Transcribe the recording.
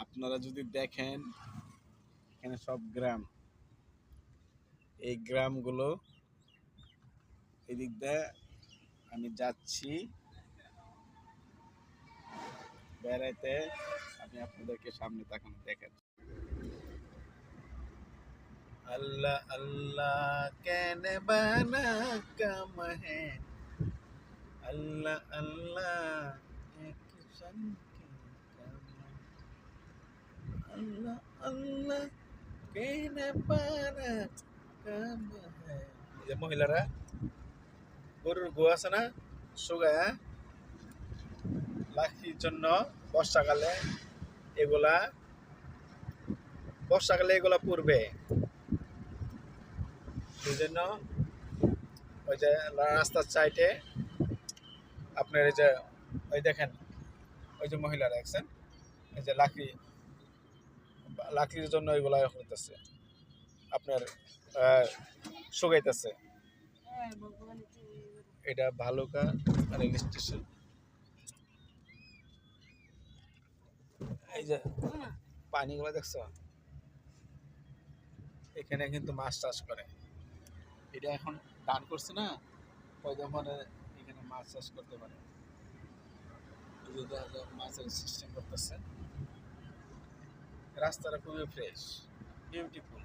আপনারা যদি দেখেন এখানে সব গ্রাম, এই গ্রামগুলো এদিক দিয়ে আমি যাচ্ছি বেড়াইতে। আমি আপনাদেরকে সামনে তাকানো দেখাচ্ছি। अल्लाह अल्लाह कहने बना कम है, अल्लाह अल्लाह एक किस्म की कम है, अल्लाह अल्लाह कहने बना कम है। এই যে মহিলারা গরুর গো আছে না শুগায়া লাখির জন্য বর্ষাকালে এগুলা এগুলা পূর্বে সেই জন্য ওই যে রাস্তার সাইডে আপনার এই যে ওই দেখেন ওই যে মহিলারা দেখছেন এই যে লাকড়ির জন্য এগুলা হইতেছে আপনার শুকাইতেছে। এটা ভালুকা রেল স্টেশন। এই যে পানিগুলো দেখছো, এখানে কিন্তু মাছ চাষ করে। এটা এখন দান করছে না, ওই যখন এখানে মাছ চাষ করতে পারে, মাছের সিস্টেম করতেছে। রাস্তাটা খুবই ফ্রেশ, বিউটিফুল।